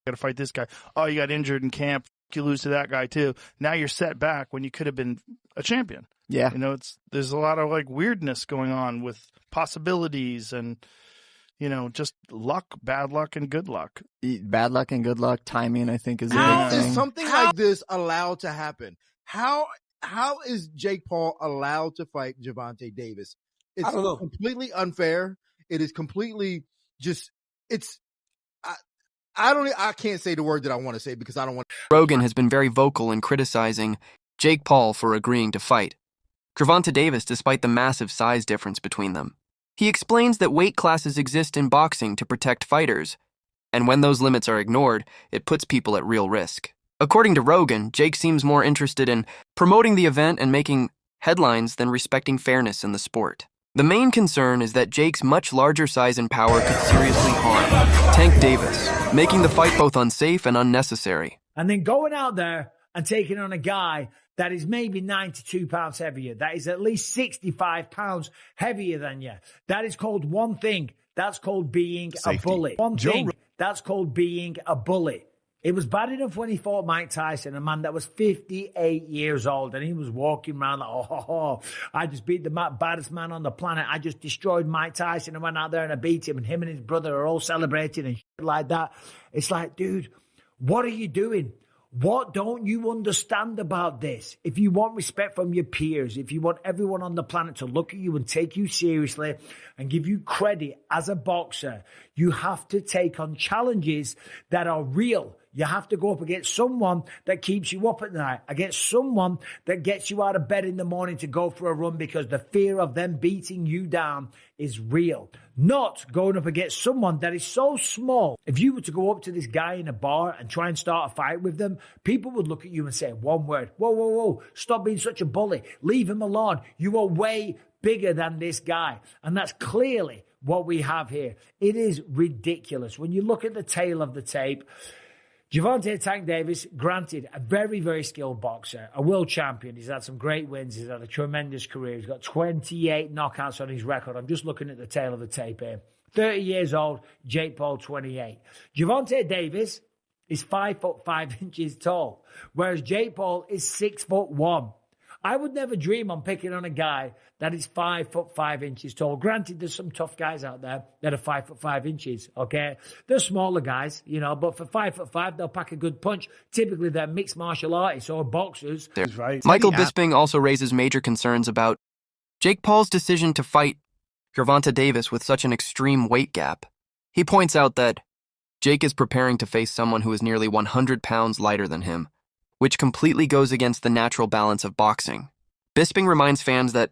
got to fight this guy. Oh, you got injured in camp. You lose to that guy too. Now you're set back when you could have been a champion. Yeah. You know, there's a lot of like weirdness going on with possibilities and, you know, just luck, bad luck, and good luck. Bad luck and good luck. Timing, I think, is a How big thing. is something like this allowed to happen? How is Jake Paul allowed to fight Gervonta Davis? It's completely unfair. It is completely just, I can't say the word that I want to say because I don't want. Rogan has been very vocal in criticizing Jake Paul for agreeing to fight Gervonta Davis despite the massive size difference between them. He explains that weight classes exist in boxing to protect fighters, and when those limits are ignored, it puts people at real risk. According to Rogan, Jake seems more interested in promoting the event and making headlines than respecting fairness in the sport. The main concern is that Jake's much larger size and power could seriously harm Tank Davis, making the fight both unsafe and unnecessary. And then going out there and taking on a guy that is maybe 92 pounds heavier, that is at least 65 pounds heavier than you. That is called one thing. That's called being a bully. One thing. That's called being a bully. It was bad enough when he fought Mike Tyson, a man that was 58 years old, and he was walking around like, I just beat the baddest man on the planet. I just destroyed Mike Tyson and went out there and I beat him, and him and his brother are all celebrating and shit like that. It's like, dude, what are you doing? What don't you understand about this? If you want respect from your peers, if you want everyone on the planet to look at you and take you seriously and give you credit as a boxer, you have to take on challenges that are real. You have to go up against someone that keeps you up at night, against someone that gets you out of bed in the morning to go for a run because the fear of them beating you down is real. Not going up against someone that is so small. If you were to go up to this guy in a bar and try and start a fight with them, people would look at you and say one word, whoa, stop being such a bully. Leave him alone. You are way bigger than this guy. And that's clearly what we have here. It is ridiculous. When you look at the tail of the tape, Gervonta Tank Davis, granted, a very, very skilled boxer, a world champion. He's had some great wins. He's had a tremendous career. He's got 28 knockouts on his record. I'm just looking at the tail of the tape here. 30 years old, Jake Paul, 28. Gervonta Davis is 5'5" tall, whereas Jake Paul is 6'1". I would never dream on picking on a guy that is 5'5" tall. Granted, there's some tough guys out there that are 5'5", okay? They're smaller guys, you know, but for 5'5", they'll pack a good punch. Typically, they're mixed martial artists or boxers. Right. Michael Bisping also raises major concerns about Jake Paul's decision to fight Gervonta Davis with such an extreme weight gap. He points out that Jake is preparing to face someone who is nearly 100 pounds lighter than him, which completely goes against the natural balance of boxing. Bisping reminds fans that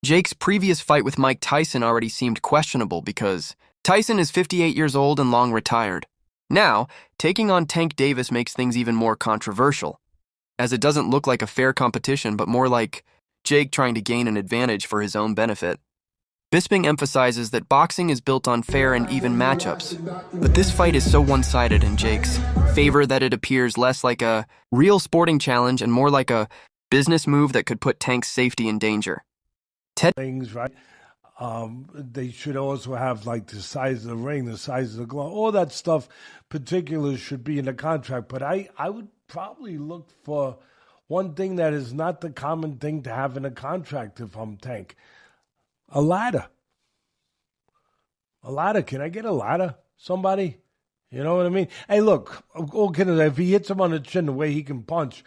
Jake's previous fight with Mike Tyson already seemed questionable because Tyson is 58 years old and long retired. Now, taking on Tank Davis makes things even more controversial, as it doesn't look like a fair competition but more like Jake trying to gain an advantage for his own benefit. Bisping emphasizes that boxing is built on fair and even matchups, but this fight is so one-sided in Jake's favor that it appears less like a real sporting challenge and more like a business move that could put Tank's safety in danger. Things, right? They should also have like the size of the ring, the size of the glove, all that stuff. Particulars should be in the contract, but I would probably look for one thing that is not the common thing to have in a contract if I'm Tank. A ladder. A ladder. Can I get a ladder? Somebody? You know what I mean? Hey, look, if he hits him on the chin the way he can punch,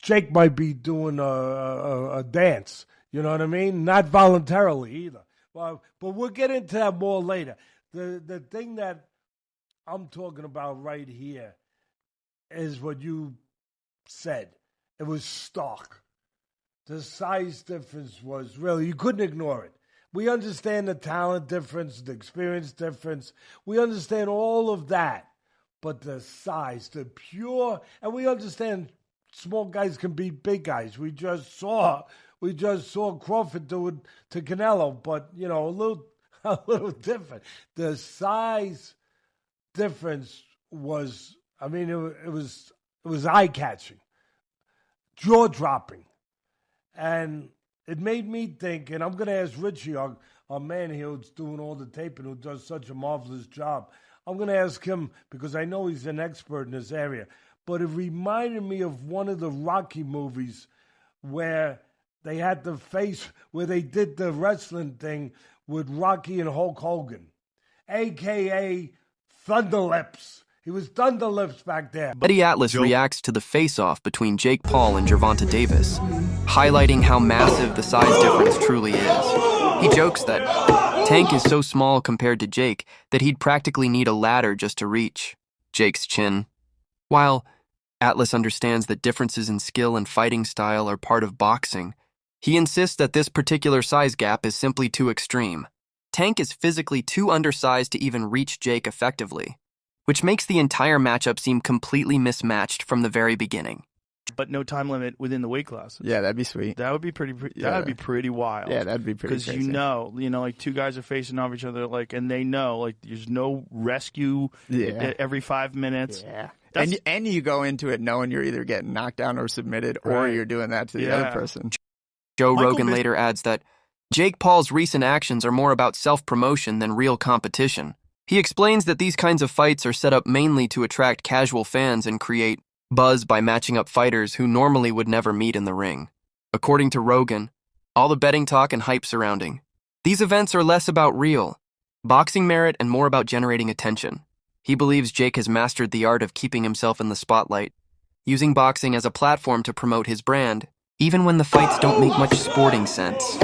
Jake might be doing a dance. You know what I mean? Not voluntarily either. But we'll get into that more later. The thing that I'm talking about right here is what you said. It was stark. The size difference was really, you couldn't ignore it. We understand the talent difference, the experience difference. We understand all of that. But the size, the pure, and we understand small guys can beat big guys. We just saw Crawford do it to Canelo, but, you know, a little different. The size difference was, I mean, it was eye-catching, jaw-dropping. And it made me think, and I'm going to ask Richie, our our man here who's doing all the taping, who does such a marvelous job. I'm going to ask him because I know he's an expert in this area. But it reminded me of one of the Rocky movies where they had the face, where they did the wrestling thing with Rocky and Hulk Hogan, a.k.a. Thunderlips. He was Thunderlips back there. Eddie Atlas reacts to the face-off between Jake Paul and Gervonta Davis, highlighting how massive the size difference truly is. He jokes that Tank is so small compared to Jake that he'd practically need a ladder just to reach Jake's chin. While Atlas understands that differences in skill and fighting style are part of boxing, he insists that this particular size gap is simply too extreme. Tank is physically too undersized to even reach Jake effectively, which makes the entire matchup seem completely mismatched from the very beginning. But no time limit within the weight classes. Yeah, that'd be sweet. That would be pretty. That would be pretty wild. Yeah, that'd be pretty. Because crazy. you know, like two guys are facing off each other, like, and they know, like, there's no rescue every 5 minutes. Yeah. And you go into it knowing you're either getting knocked down or submitted, or you're doing that to the other person. Joe Rogan later adds that Jake Paul's recent actions are more about self-promotion than real competition. He explains that these kinds of fights are set up mainly to attract casual fans and create buzz by matching up fighters who normally would never meet in the ring. According to Rogan, all the betting talk and hype surrounding these events are less about real boxing merit and more about generating attention. He believes Jake has mastered the art of keeping himself in the spotlight, using boxing as a platform to promote his brand, even when the fights don't make much sporting sense.